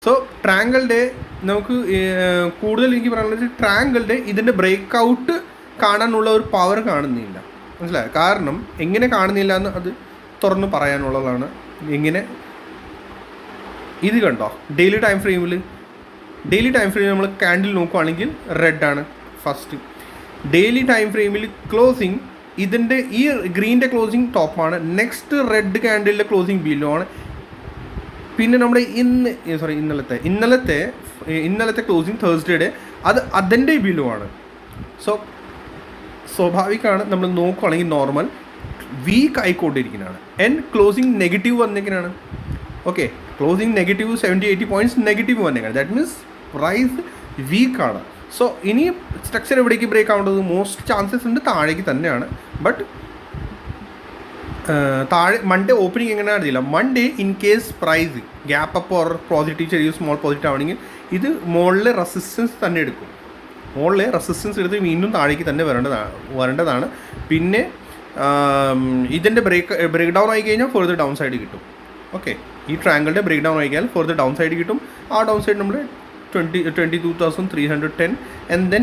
So ട്രയാങ്കിളുടെ നമുക്ക് കൂടുതൽ എനിക്ക് പറയാനുള്ളത് ട്രയാങ്കിളുടെ ഇതിൻ്റെ ബ്രേക്ക് ഔട്ട് കാണാനുള്ള ഒരു പവർ കാണുന്നില്ല. മനസ്സിലായോ? കാരണം എങ്ങനെ കാണുന്നില്ല എന്ന് അത് തുറന്ന് പറയാനുള്ളതാണ്. എങ്ങനെ ഇത് കണ്ടോ, ഡെയിലി ടൈം ഫ്രെയിമിൽ നമ്മൾ ക്യാൻഡിൽ നോക്കുകയാണെങ്കിൽ റെഡാണ് ഫസ്റ്റ്. ഡെയിലി ടൈം ഫ്രെയിമിൽ ക്ലോസിങ് ഇതിൻ്റെ ഈ ഗ്രീൻ്റെ ക്ലോസിങ് ടോപ്പാണ്, നെക്സ്റ്റ് റെഡ് ക്യാൻഡിലിൻ്റെ ക്ലോസിങ് ബിലോ ആണ്. പിന്നെ നമ്മുടെ ഇന്നലത്തെ ക്ലോസിങ് തേഴ്സ്ഡേയുടെ അത് അതിൻ്റെ ബിലോ ആണ്. സോ സ്വാഭാവികമാണ് നമ്മൾ നോക്കുകയാണെങ്കിൽ നോർമൽ വീക്ക് ആയിക്കൊണ്ടിരിക്കുന്നതാണ്. ക്ലോസിങ് നെഗറ്റീവ് വന്നേക്കാനാണ്. Okay, closing negative 70-80 points negative വന്നേക്കാണ്. ദാറ്റ് മീൻസ് പ്രൈസ് വീക്കാണ്. സോ ഇനി സ്ട്രക്ചർ എവിടേക്ക് ബ്രേക്ക് ആവേണ്ടത്? മോസ്റ്റ് ചാൻസസ് ഉണ്ട് താഴേക്ക് തന്നെയാണ്. ബട്ട് താഴെ മൺഡേ ഓപ്പണിംഗ് എങ്ങനെയാണ് അറിയില്ല. Monday in case price gap up or positive ചെറിയ സ്മോൾ പോസിറ്റീവ് ആവണമെങ്കിൽ ഇത് മുകളിലെ റെസിസ്റ്റൻസ് തന്നെ എടുക്കും. മുകളിലെ റെസിസ്റ്റൻസ് എടുത്ത് വീണ്ടും താഴേക്ക് തന്നെ വരേണ്ടതാണ്. പിന്നെ ഇതിൻ്റെ ബ്രേക്ക് ഡൗൺ ആയി കഴിഞ്ഞാൽ ഫർദർ ഡൗൺ സൈഡ് കിട്ടും. ഓക്കെ, ഈ ട്രയാങ്കിളുടെ ബ്രേക്ക് ഡൗൺ ആയി കഴിഞ്ഞാൽ ഫർദർ ഡൗൺ സൈഡ് കിട്ടും. ആ ഡൗൺ സൈഡ് നമ്മൾ 22,310 ആൻഡ് ദെൻ